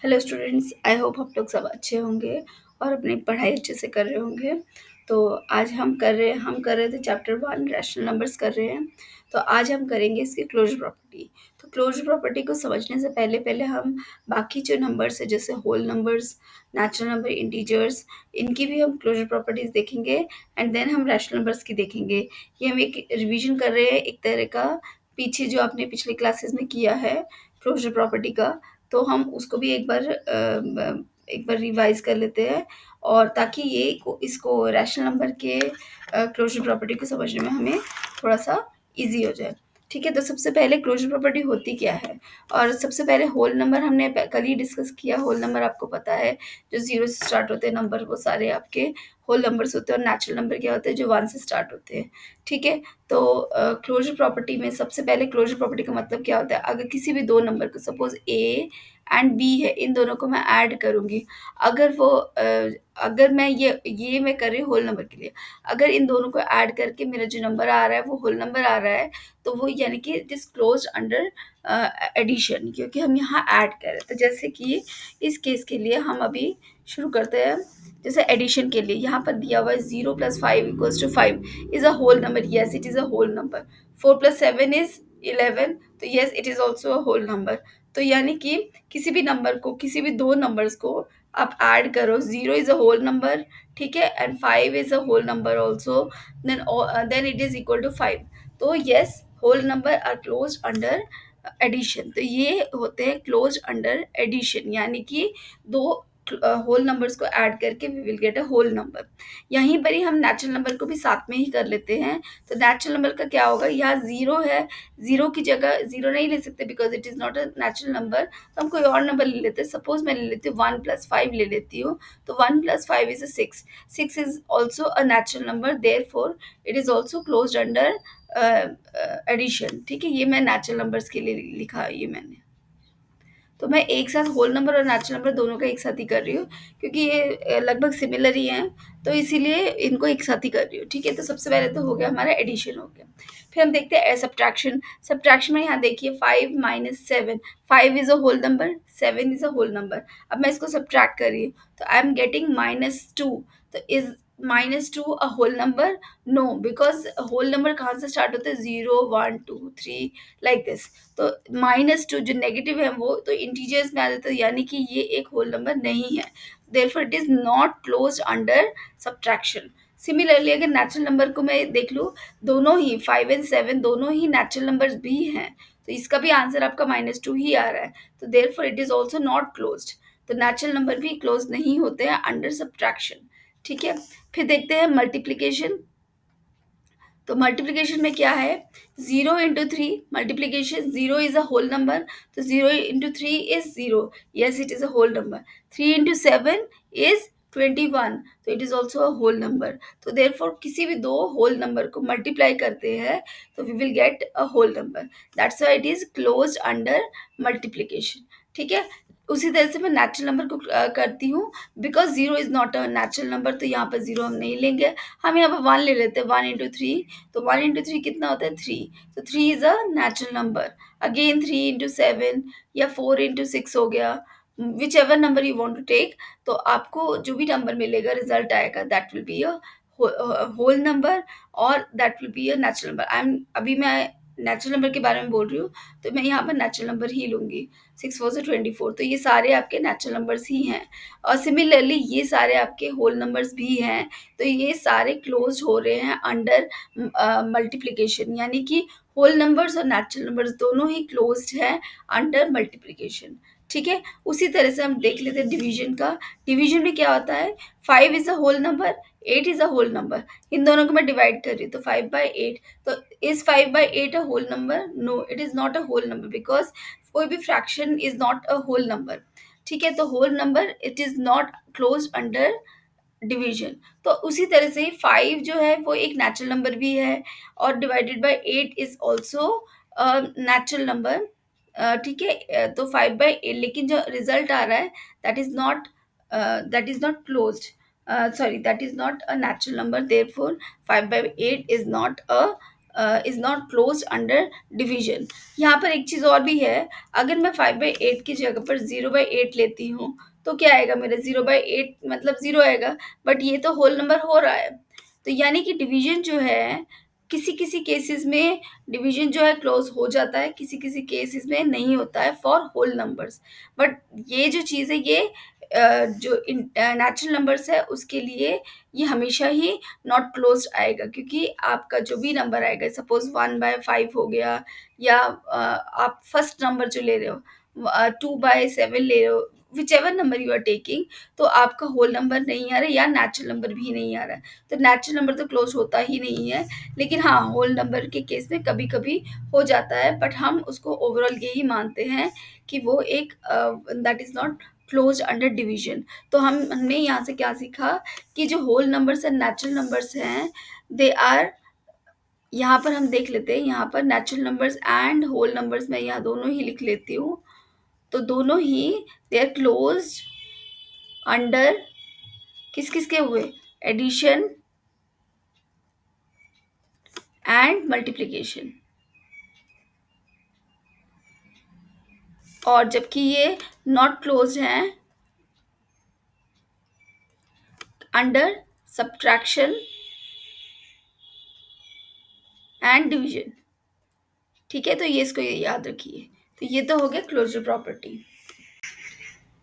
Hello students, I hope आप लोग सब अच्छे होंगे और अपनी पढ़ाई अच्छे से कर रहे होंगे। तो आज हम कर रहे थे चैप्टर 1 रैशनल नंबर्स कर रहे हैं। तो आज हम करेंगे इसकी क्लोजर प्रॉपर्टी। तो क्लोजर प्रॉपर्टी को समझने से पहले पहले हम बाकी जो नंबर्स है जैसे whole numbers, natural number, integers, इनकी भी हम क्लोजर प्रॉपर्टीज देखेंगे एंड देन हम रैशनल नंबर्स की देखेंगे। ये हम एक रिवीजन कर रहे हैं एक तरह का, पीछे जो आपने पिछले क्लासेस में किया है क्लोजर प्रॉपर्टी का, तो हम उसको भी एक बार रिवाइज कर लेते हैं, और ताकि इसको रैशनल नंबर के क्लोजर प्रॉपर्टी को समझने में हमें थोड़ा सा इजी हो जाए। ठीक है, तो सबसे पहले क्लोजर प्रॉपर्टी होती क्या है। और सबसे पहले होल नंबर हमने कल ही डिस्कस किया। होल नंबर आपको पता है, जो 0 से स्टार्ट होते हैं नंबर वो सारे आपके होल नंबर्स होते हैं, और नेचुरल नंबर क्या होते हैं जो 1 से स्टार्ट होते हैं। ठीक है, तो क्लोजर प्रॉपर्टी में सबसे पहले क्लोजर प्रॉपर्टी का मतलब क्या होता है। अगर किसी भी दो नंबर को, सपोज ए एंड बी है, इन दोनों को मैं ऐड करूंगी, अगर वो अगर मैं ये मैं कर रही हूँ होल नंबर के लिए, अगर इन दोनों को ऐड करके मेरा जो नंबर आ रहा है वो होल नंबर आ रहा है, तो वो यानी कि it is close under addition, क्योंकि हम यहाँ ऐड कर रहे हैं। तो जैसे कि इस केस के लिए हम अभी शुरू करते हैं। जैसे एडिशन के लिए यहाँ पर दिया हुआ है 0 + 5 = 5 is a whole number. Yes, it is a whole number. 4 + 7 is 11, तो yes it is also a whole number. तो यानी कि किसी भी नंबर को, किसी भी दो नंबर्स को आप ऐड करो, 0 इज अ होल नंबर, ठीक है, and 5 is a whole number also, then it is equal to 5। तो yes, whole number are close under addition. तो ये होते हैं क्लोज अंडर एडिशन, यानी कि दो होल नंबर्स को ऐड करके we will get a whole number. यहीं पर ही हम नेचुरल नंबर को भी साथ में ही कर लेते हैं। तो नेचुरल नंबर का क्या होगा, यहाँ 0 है, 0 की जगह 0 नहीं ले सकते because it is not a natural number, तो हम कोई और नंबर ले लेते हैं। सपोज मैं ले लेती हूँ 1 + 5 ले लेती हूँ, तो 1 + 5 is a 6। 6 is also a natural number, therefore it is also close under addition. ठीक है, ये मैं नेचुरल नंबर्स के लिए लिखा है ये मैंने। तो मैं एक साथ होल नंबर और नेचुरल नंबर दोनों का एक साथ ही कर रही हूँ, क्योंकि ये लगभग सिमिलर ही हैं, तो इसीलिए इनको एक साथ ही कर रही हूँ। ठीक है, तो सबसे पहले तो हो गया हमारा एडिशन हो गया। फिर हम देखते हैं सब्ट्रैक्शन। सब्ट्रैक्शन में यहाँ देखिए 5 - 7, 5 is a whole number, 7 is a whole number. अब मैं इसको सब्ट्रैक्ट कर रही हूँ, तो आई एम गेटिंग -2। तो is -2 a whole number? No, because whole number कहाँ से स्टार्ट होते हैं, 0 1 2 3 लाइक दिस। तो -2 जो नेगेटिव है वो तो इंटीजर्स में आ जाता है, यानी कि ये एक होल नंबर नहीं है, therefore it is not close under subtraction. Similarly अगर नेचुरल नंबर को मैं देख लूँ, दोनों ही 5 एंड 7 दोनों ही नेचुरल नंबर्स भी हैं, तो इसका भी आंसर आपका -2 ही आ रहा है, तो therefore it is also not closed. तो नेचुरल नंबर भी क्लोज नहीं होते हैं अंडर सब्ट्रैक्शन। ठीक है, फिर देखते हैं मल्टीप्लीकेशन। तो मल्टीप्लिकेशन में क्या है, 0 × 3 multiplication, 0 is a whole number, तो 0 × 3 is 0, yes it is a whole number. 3 × 7 is 21, तो it is also a whole number. तो देयरफॉर किसी भी दो होल नंबर को मल्टीप्लाई करते हैं तो we will get a whole number, that's why it is close under multiplication. ठीक है, उसी तरह से मैं नेचुरल नंबर को करती हूँ, because 0 is not a natural number, तो यहाँ पर 0 हम नहीं लेंगे, हम यहाँ पर 1 ले लेते हैं। 1 × 3, तो 1 × 3 कितना होता है, 3, तो 3 is a natural number. Again 3 × 7 या 4 × 6 हो गया, whichever number you want to take. तो आपको जो भी नंबर मिलेगा, रिजल्ट आएगा, that will be a whole number, और that will be a natural number. अभी मैं नेचुरल नंबर के बारे में बोल रही हूँ, तो मैं यहाँ पर नेचुरल नंबर ही लूंगी। 6 4 से 24, तो ये सारे आपके नेचुरल नंबर्स ही हैं, और सिमिलरली ये सारे आपके होल नंबर्स भी हैं। तो ये सारे क्लोज हो रहे हैं अंडर मल्टीप्लिकेशन, यानी कि होल नंबर्स और नेचुरल नंबर्स दोनों ही क्लोज्ड हैं अंडर मल्टीप्लिकेशन। ठीक है, उसी तरह से हम देख लेते हैं डिवीजन का। डिवीजन में क्या होता है, 5 is a whole number, 8 is a whole number, इन दोनों को मैं डिवाइड कर रही हूँ, तो 5/8। तो is 5/8 a whole number? No, it is not a whole number, because कोई भी fraction is not a whole number. ठीक है, तो whole number it is not close under division. तो उसी तरह से 5 जो है वो एक नेचुरल नंबर भी है, और divided by 8 is also natural number. ठीक है, तो 5/8, लेकिन जो रिजल्ट आ रहा है that is not closed, sorry that is not a natural number, therefore 5/8 is not a is not close under division. यहाँ पर एक चीज़ और भी है, अगर मैं 5/8 की जगह पर 0/8 लेती हूँ तो क्या आएगा, मेरा 0/8 मतलब 0 आएगा, बट ये तो होल नंबर हो रहा है। तो यानी कि डिवीजन जो है, किसी किसी केसेस में डिवीजन जो है क्लोज हो जाता है, किसी किसी केसेस में नहीं होता है फॉर होल नंबर्स। बट ये जो चीज़ है, ये जो नेचुरल नंबर्स है उसके लिए ये हमेशा ही नॉट क्लोज्ड आएगा, क्योंकि आपका जो भी नंबर आएगा, सपोज 1/5 हो गया, या आप फर्स्ट नंबर जो ले रहे हो 2/7 ले रहे हो, whichever number you are taking, तो आपका होल नंबर नहीं आ रहा है या नेचुरल नंबर भी नहीं आ रहा है, तो नेचुरल नंबर तो क्लोज होता ही नहीं है। लेकिन हाँ, होल नंबर के केस में कभी कभी हो जाता है, बट हम उसको ओवरऑल यही मानते हैं कि वो एक that is not close under division. तो हमने यहाँ से क्या सीखा कि जो whole numbers and natural numbers हैं, दे आर, यहाँ पर हम देख लेते हैं, यहाँ पर natural numbers and whole numbers मैं यहाँ दोनों ही लिख लेती हूँ। तो दोनों ही दे आर क्लोज अंडर किस किस के हुए, एडिशन एंड मल्टीप्लिकेशन। और जबकि ये नॉट क्लोज हैं अंडर सब्ट्रैक्शन एंड डिवीजन। ठीक है, तो ये इसको ये याद रखिए। तो ये तो हो गया क्लोजर प्रॉपर्टी।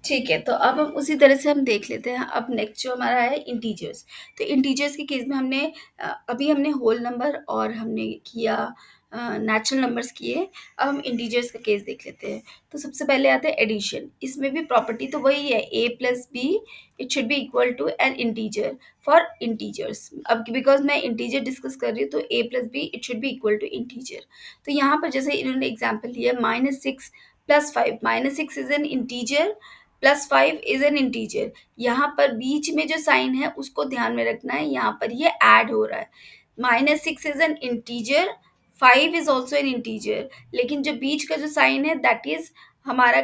ठीक है, तो अब हम उसी तरह से हम देख लेते हैं। अब नेक्स्ट जो हमारा है इंटीजर्स। तो इंटीजर्स के केस में हमने अभी हमने होल नंबर और हमने किया नेचुरल नंबर्स किए। अब हम इंटीजर्स का केस देख लेते हैं। तो सबसे पहले आता है एडिशन। इसमें भी प्रॉपर्टी तो वही है, a plus B it should be equal to an integer for integers. अब बिकॉज मैं इंटीजर डिस्कस कर रही हूँ, तो a plus B it should be equal to integer. तो यहाँ पर जैसे इन्होंने एग्जाम्पल लिया -6 + 5, -6 is an integer, +5 is an integer. यहाँ पर बीच में जो साइन है उसको ध्यान में रखना है, यहाँ पर ये ऐड हो रहा है। -6 is an integer, 5 is also an integer, लेकिन जो बीच का जो साइन है दैट इज हमारा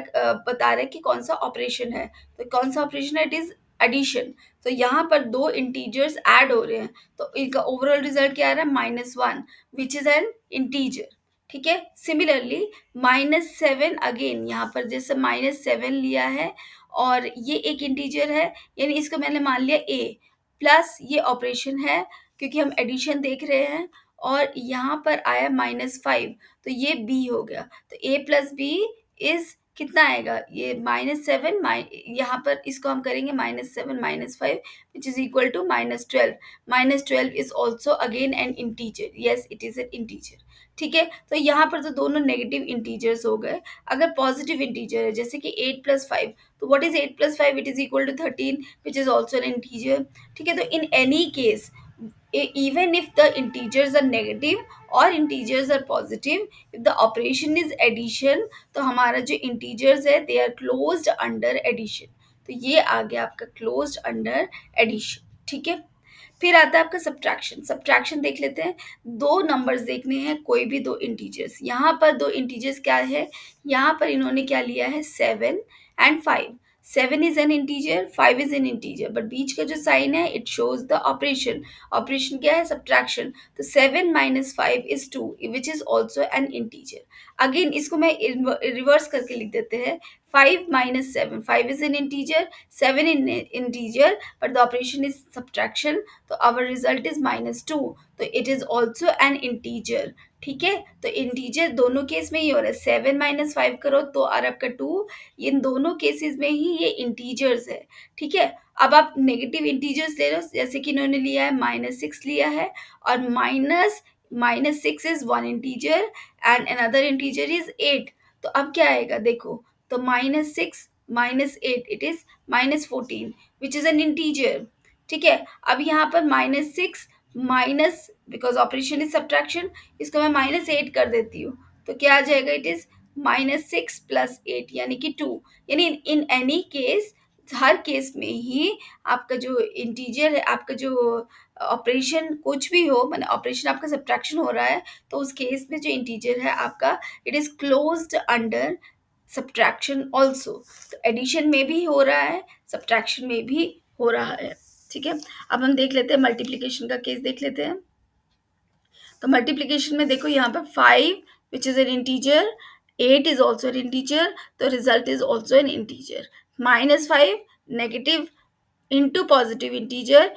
बता रहा है कि कौन सा ऑपरेशन है। तो कौन सा ऑपरेशन है, इट इज एडिशन। तो यहाँ पर दो इंटीजर्स ऐड हो रहे हैं, तो इनका ओवरऑल रिजल्ट क्या आ रहा है, -1 विच इज एन इंटीजर। ठीक है, सिमिलरली -7 अगेन, यहाँ पर जैसे -7 लिया है और ये एक इंटीजर है, यानी इसको मैंने मान लिया a, प्लस ये ऑपरेशन है क्योंकि हम एडिशन देख रहे हैं, और यहाँ पर आया -5, तो ये b हो गया। तो a प्लस बी इज कितना आएगा, ये -7, यहाँ पर इसको हम करेंगे -7 -5 which is equal to -12। -12 is also again an integer, yes it is an integer. ठीक है, तो यहाँ पर तो दोनों नेगेटिव इंटीजर्स हो गए। अगर पॉजिटिव इंटीजर है जैसे कि 8 + 5, तो what is 8 + 5, it is equal to 13 which is also an integer. ठीक है, तो in any case, even if the integers are negative or integers are positive, if the operation is addition, तो हमारा जो integers है they are closed under addition। तो ये आ गया आपका closed under addition। ठीक है, फिर आता है आपका सब्ट्रैक्शन। सब्ट्रैक्शन देख लेते हैं। दो नंबर्स देखने हैं, कोई भी दो इंटीजर्स। यहाँ पर दो इंटीजर्स क्या है, यहाँ पर इन्होंने क्या लिया है, 7 and 5। 7 is an integer, 5 is an integer, but बीच का जो साइन है it shows the operation. Operation क्या है, सब्ट्रैक्शन। तो 7 - 5 is 2 which is also an integer. Again इसको मैं रिवर्स करके लिख देते हैं। 5 - 7, 5 is an integer, 7 in integer, but the operation is subtraction, तो our result is -2, तो it is also an integer। ठीक है, तो इंटीजर दोनों केस में ही हो रहा है। 7 - 5 करो तो और आपका 2, इन दोनों केसेस में ही ये इंटीजर्स है। ठीक है, अब आप नेगेटिव इंटीजर्स ले लो, जैसे कि इन्होंने लिया है -6 लिया है, और -6 is one integer and another integer is 8। तो अब क्या आएगा देखो, तो -6 - 8 it is -14 which is an integer. ठीक है, अब यहाँ पर -6 minus, because operation is subtraction, इसको मैं -8 कर देती हूँ, तो क्या आ जाएगा, इट इज -6 + 8 यानी कि 2। यानी इन एनी केस, हर केस में ही आपका जो इंटीजर है, आपका जो ऑपरेशन कुछ भी हो, मतलब ऑपरेशन आपका सब्ट्रैक्शन हो रहा है, तो उस केस में जो इंटीजर है आपका, it is closed under subtraction also. तो एडिशन में भी हो रहा है, सब्ट्रैक्शन में भी हो रहा है। ठीक है, अब हम देख लेते हैं मल्टीप्लिकेशन का केस देख लेते हैं। तो मल्टीप्लिकेशन में देखो यहाँ पर 5 which is an integer, 8 is also an integer, the result is also an integer. -5 negative into positive integer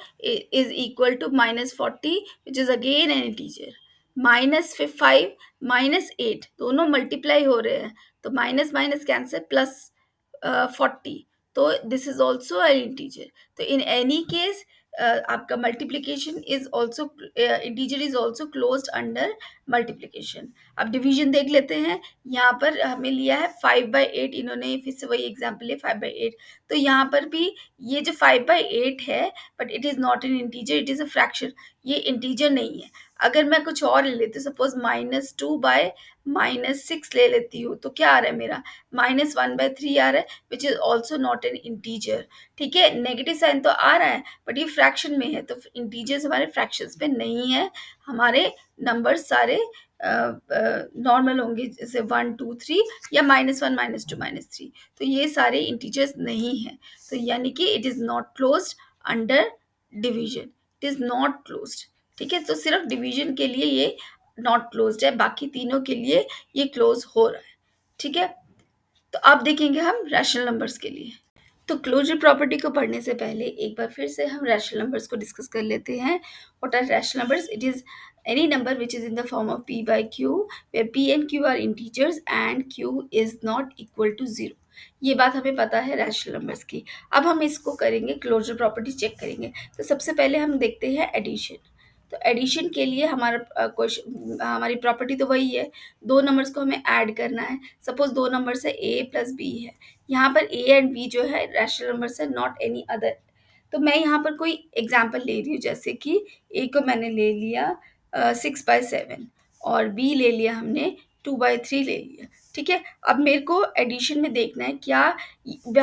is equal to -40 which is again an integer. -5 -8 दोनों मल्टीप्लाई हो रहे हैं, तो माइनस माइनस कैंसिल, प्लस 40, तो this is also an integer. तो in any case आपका multiplication is also, integer is also closed under multiplication. अब division देख लेते हैं. यहाँ पर हमें लिया है 5/8, इन्होंने फिर से वही एग्जाम्पल लिया 5/8. तो यहाँ पर भी ये जो 5/8 है, but it is not an integer, it is a fraction. ये इंटीजर नहीं है. अगर मैं कुछ और ले लेती हूँ, सपोज -2/-6 ले लेती हूँ, तो क्या आ रहा है मेरा, -1/3 आ रहा है, विच is also not an integer. ठीक है, नेगेटिव साइन तो आ रहा है, बट ये फ्रैक्शन में है, तो इंटीजर्स हमारे फ्रैक्शंस में नहीं है. हमारे नंबर सारे नॉर्मल होंगे, जैसे 1 2 3 या -1 -2 -3. तो ये सारे इंटीजर्स नहीं हैं. तो यानी कि it is not closed under division, it is not closed. ठीक है, तो सिर्फ डिवीजन के लिए ये नॉट क्लोज्ड है, बाकी तीनों के लिए ये क्लोज हो रहा है. ठीक है, तो अब देखेंगे हम रैशनल नंबर्स के लिए. तो क्लोजर प्रॉपर्टी को पढ़ने से पहले एक बार फिर से हम रैशनल नंबर्स को डिस्कस कर लेते हैं. What are rational numbers? It is any number which is in the form of p by q, where p and q are integers and q is not equal to 0. ये बात हमें पता है rational numbers की. अब हम इसको करेंगे, क्लोजर प्रॉपर्टी चेक करेंगे. तो सबसे पहले हम देखते हैं एडिशन. तो एडिशन के लिए हमारा क्वेश्चन, हमारी प्रॉपर्टी तो वही है, दो नंबर्स को हमें ऐड करना है. सपोज दो नंबर्स है a प्लस b है. यहाँ पर a एंड b जो है रैशनल नंबर्स है, नॉट एनी अदर. तो मैं यहाँ पर कोई एग्जांपल ले रही हूँ, जैसे कि a को मैंने ले लिया 6/7 और b ले लिया हमने 2/3 ले लिया. ठीक है, अब मेरे को एडिशन में देखना है क्या,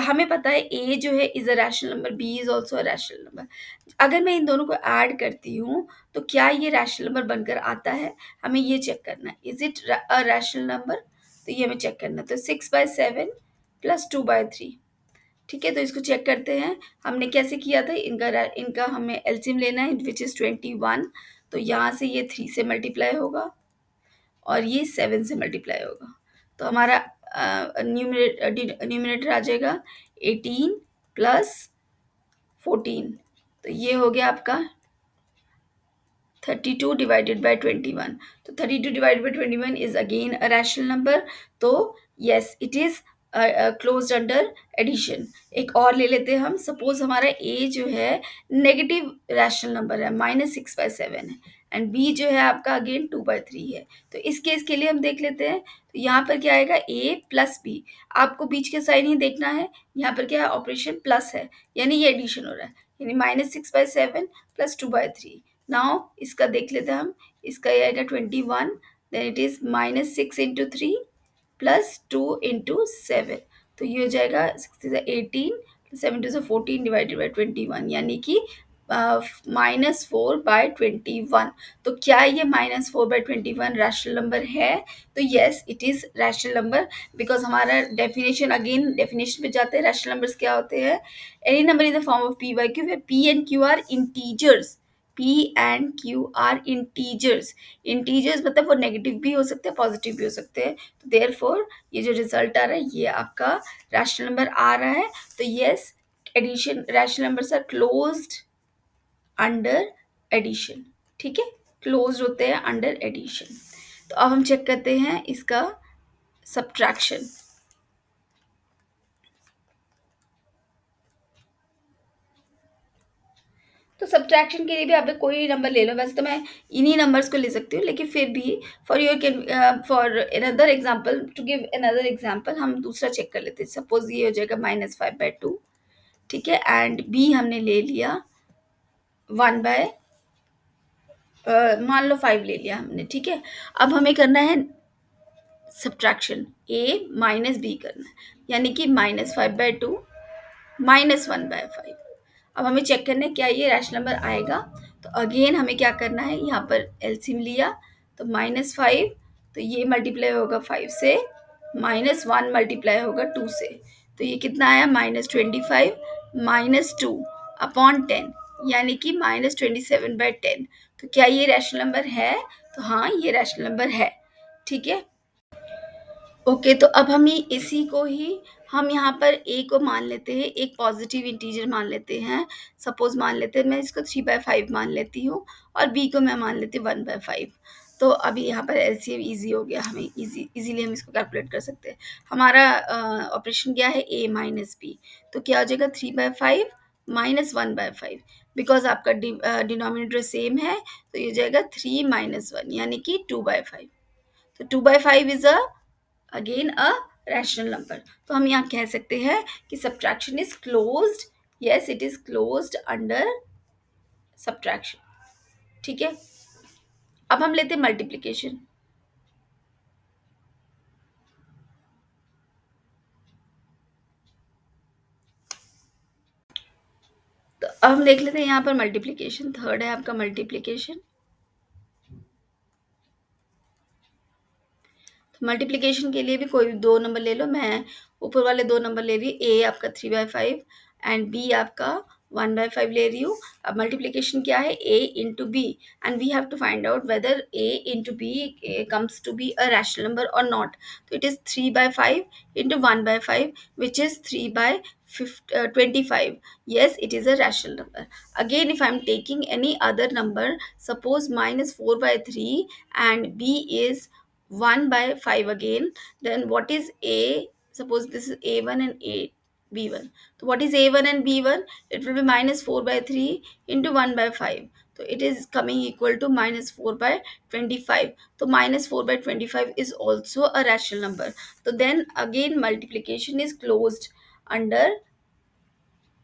हमें पता है a जो है is a rational number, b is also a rational number. अगर मैं इन दोनों को ऐड करती हूँ तो क्या ये रैशनल नंबर बनकर आता है, हमें ये चेक करना है. Is it a rational number? तो ये हमें चेक करना है. तो 6/7 प्लस 2/3. ठीक है, तो इसको चेक करते हैं. हमने कैसे किया था, इनका हमें एलसीएम लेना है, विच इज़ 21. तो यहाँ से ये 3 से मल्टीप्लाई होगा और ये 7 से मल्टीप्लाई होगा. तो हमारा न्यूमिनेटर आ जाएगा 18 प्लस 14. तो ये हो गया आपका 32 डिवाइडेड बाय 21. तो 32 divided by 21 is again a rational number. तो yes, it is closed under addition. एक और ले लेते हैं हम. सपोज हमारा a जो है नेगेटिव रैशनल नंबर है, -6/7 है, एंड b जो है आपका अगेन 2/3 है. तो इस केस के लिए हम देख लेते हैं. तो यहाँ पर क्या आएगा, a प्लस b. आपको बीच के साइन ही देखना है. यहाँ पर क्या है, ऑपरेशन प्लस है, यानी ये एडिशन हो रहा है, यानी -6/7 प्लस 2/3. नाउ इसका देख लेते हैं हम. इसका ये आएगा 21, then it is -6 into 3 plus 2 into 7. तो ये हो जाएगा 18, 7 टू 14 डिवाइडेड बाई 21, यानी कि -4/21. तो क्या ये -4/21 रैशनल नंबर है? तो yes, it is rational number, because हमारा डेफिनेशन, अगेन डेफिनेशन पे जाते हैं. रैशनल नंबर्स क्या होते हैं? Any number in the form of p by q, where p and q are integers. p and q are integers. Integers मतलब वो negative भी हो सकते हैं, पॉजिटिव भी हो सकते हैं. तो देयरफॉर ये जो रिजल्ट आ रहा है ये आपका रैशनल नंबर आ रहा है. तो yes, addition, rational numbers are closed under addition. ठीक है, क्लोज्ड होते हैं अंडर एडिशन. तो अब हम चेक करते हैं इसका सब्ट्रैक्शन. तो सब्ट्रैक्शन के लिए भी आप कोई नंबर ले लो. वैसे तो मैं इन्हीं नंबर्स को ले सकती हूँ, लेकिन फिर भी for your can, for another example, to give another example, हम दूसरा चेक कर लेते हैं. सपोज ये हो जाएगा -5/2. ठीक है, एंड b हमने ले लिया 1 बाय, मान लो 5 ले लिया हमने. ठीक है, अब हमें करना है सब्ट्रैक्शन, a माइनस b करना है, यानी कि -5/2 -1/5. अब हमें चेक करना है क्या ये रैशनल नंबर आएगा. तो अगेन हमें क्या करना है, यहाँ पर एलसीएम लिया, तो -5, तो ये मल्टीप्लाई होगा 5 से, -1 मल्टीप्लाई होगा 2 से. तो ये कितना आया, -25 -2/10, यानी कि -27/10. तो क्या ये रैशनल नंबर है? तो हाँ, ये रैशनल नंबर है, ठीक है। ओके, तो अब हम ये इसी को ही हम यहाँ पर ए को मान लेते हैं, एक पॉजिटिव इंटीजर मान लेते हैं। सपोज मान लेते हैं, मैं इसको 3/5 मान लेती हूँ और बी को मैं मान लेती हूँ 1/5। तो अभी यहाँ पर एलसीएम इजी हो गया, हमें इजीली हम इसको कैलकुलेट कर सकते हैं। हमारा ऑपरेशन क्या है, ए माइनस बी, तो क्या हो जाएगा 3/5 माइनस 1/5। बिकॉज आपका डिनोमिनेटर सेम है, तो ये हो जाएगा 3 माइनस 1 यानी कि 2/5। तो 2/5 is again a rational number. तो हम यहाँ कह सकते हैं कि subtraction is closed, yes it is closed under subtraction, ठीक है। अब हम लेते हैं मल्टीप्लिकेशन। तो अब हम देख लेते हैं यहाँ पर मल्टीप्लिकेशन, थर्ड है आपका मल्टीप्लिकेशन। तो मल्टीप्लिकेशन के लिए भी कोई दो नंबर ले लो, मैं ऊपर वाले दो नंबर ले रही हूँ, ए आपका 3/5 एंड बी आपका 1/5 ले रही हूँ। अब मल्टीप्लिकेशन क्या है, A into B, and we have to find out whether A into B comes to be a rational number और नॉट। तो it is 3/5 into 1/5 which is 3/25। yes it is a rational number. Again if I'm taking any other number, suppose -4/3 and b is 1/5 again, then what is a, suppose this is a1 and a b1, so what is a1 and b1, it will be -4/3 into 1/5, so it is coming equal to -4/25. So -4/25 is also a rational number. So then again multiplication is closed under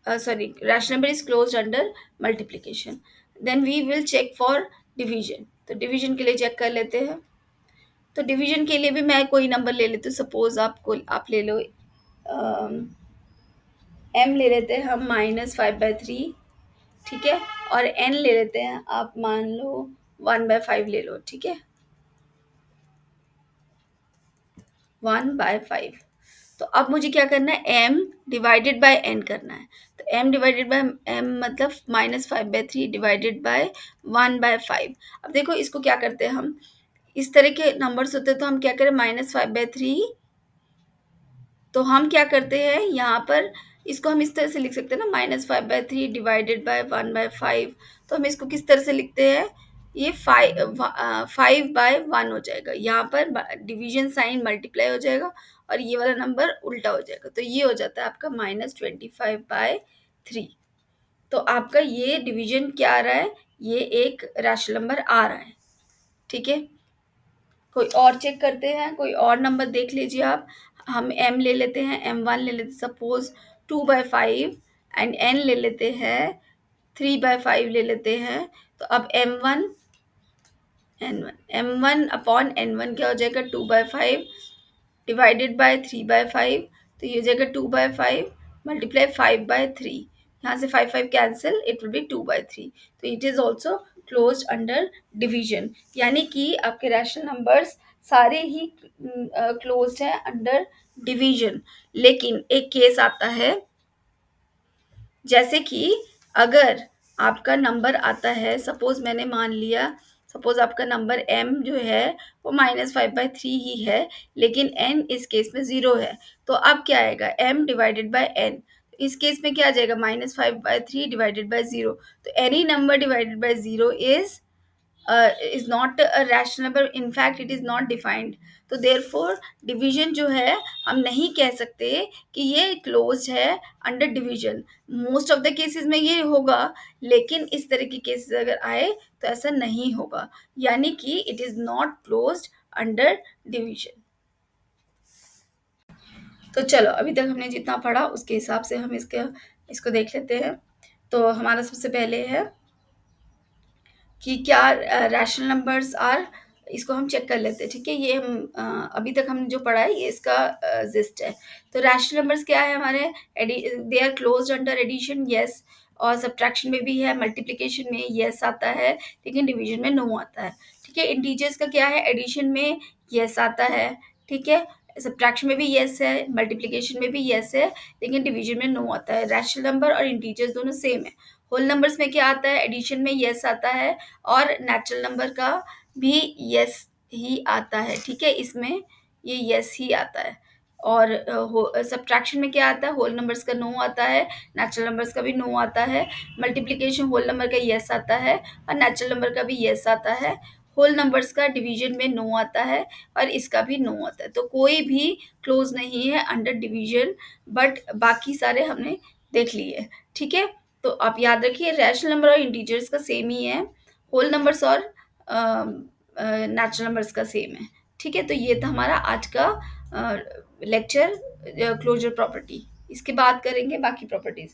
sorry, rational number is closed under multiplication. Then we will check for division. तो division के लिए check कर लेते हैं। तो division के लिए भी मैं कोई नंबर ले लेती हूँ, सपोज आप ले लो एम ले लेते हैं हम -5/3, ठीक है। और एन ले लेते हैं, आप मान लो 1/5 ले लो, ठीक है, 1/5। तो अब मुझे क्या करना है, एम डिवाइडेड बाय एन करना है। तो एम डिवाइडेड बाय एम मतलब -5/3 डिवाइडेड बाय 1/5। अब देखो इसको क्या करते हैं हम, इस तरह के नंबर्स होते हैं तो हम क्या करें, -5/3, तो हम क्या करते हैं यहाँ पर, इसको हम इस तरह से लिख सकते हैं ना, -5/3 डिवाइडेड बाय 1/5। तो हम इसको किस तरह से लिखते हैं, ये 5/1 हो जाएगा, यहाँ पर डिवीजन साइन मल्टीप्लाई हो जाएगा और ये वाला नंबर उल्टा हो जाएगा, तो ये हो जाता है आपका -25/3। तो आपका ये डिवीजन क्या आ रहा है, ये एक रैशनल नंबर आ रहा है, ठीक है। कोई और चेक करते हैं, कोई और नंबर देख लीजिए आप। हम एम ले लेते हैं, m1 ले लेते हैं, सपोज 2/5 एंड n ले लेते हैं 3/5 ले लेते हैं। तो अब m1 अपॉन n1 क्या हो जाएगा, 2/5 डिवाइडेड बाय 3/5, तो ये हो जाएगा 2/5 मल्टीप्लाई 5/3, यहाँ से 5 कैंसिल, इट विल बी 2/3। तो it is also close under division, यानी कि आपके रैशनल नंबर्स सारे ही क्लोज्ड है अंडर डिवीजन। लेकिन एक केस आता है, जैसे कि अगर आपका नंबर आता है, सपोज मैंने मान लिया, सपोज आपका नंबर m जो है वो -5/3 ही है, लेकिन n इस केस में 0 है। तो अब क्या आएगा, m डिवाइडेड बाय n, इस केस में क्या आ जाएगा, -5/3 डिवाइडेड बाय 0। तो any number divided by 0 is not a rational number, in fact it is not defined। तो therefore डिवीजन जो है हम नहीं कह सकते कि ये क्लोज है under division. Most of the cases में ये होगा, लेकिन इस तरह की केसेस अगर आए तो ऐसा नहीं होगा, यानी कि it is not closed under division. तो चलो अभी तक हमने जितना पढ़ा उसके हिसाब से हम इसको देख लेते हैं। तो हमारा सबसे पहले है कि क्या रैशनल नंबर्स आर, इसको हम चेक कर लेते हैं, ठीक है। ये हम अभी तक हमने जो पढ़ा है ये इसका जिस्ट है। तो रैशनल नंबर्स क्या है हमारे, they are closed under addition, yes, और सब्ट्रैक्शन में भी है, मल्टीप्लिकेशन में यस आता है लेकिन डिवीजन में नो आता है, ठीक है। इंटीजर्स का क्या है, एडिशन में यस आता है, ठीक है, सब्ट्रैक्शन में भी यस है, मल्टीप्लिकेशन में भी यस है, लेकिन डिवीजन में नो आता है। रैशनल नंबर और इंटीजर्स दोनों सेम है। होल नंबर्स में क्या आता है, एडिशन में यस आता है और नेचुरल नंबर का भी यस ही आता है, ठीक है? इसमें ये यस ही आता है। और सब्ट्रैक्शन में क्या आता है? होल नंबर्स का नो आता है, नेचुरल नंबर्स का भी नो आता है। मल्टीप्लिकेशन होल नंबर का यस आता है और नेचुरल नंबर का भी यस आता है। होल नंबर्स का डिवीजन में नो आता है और इसका भी नो आता है। तो कोई भी क्लोज नहीं है अंडर डिवीजन, बट बाकी सारे हमने देख लिए, ठीक है? तो आप याद रखिए, रैशनल नंबर और इंटीजर्स का सेम ही है, होल नंबर्स और नेचुरल नंबर्स का सेम है, ठीक है? तो ये था हमारा आज का लेक्चर, क्लोजर प्रॉपर्टी। इसके बाद करेंगे बाकी प्रॉपर्टीज।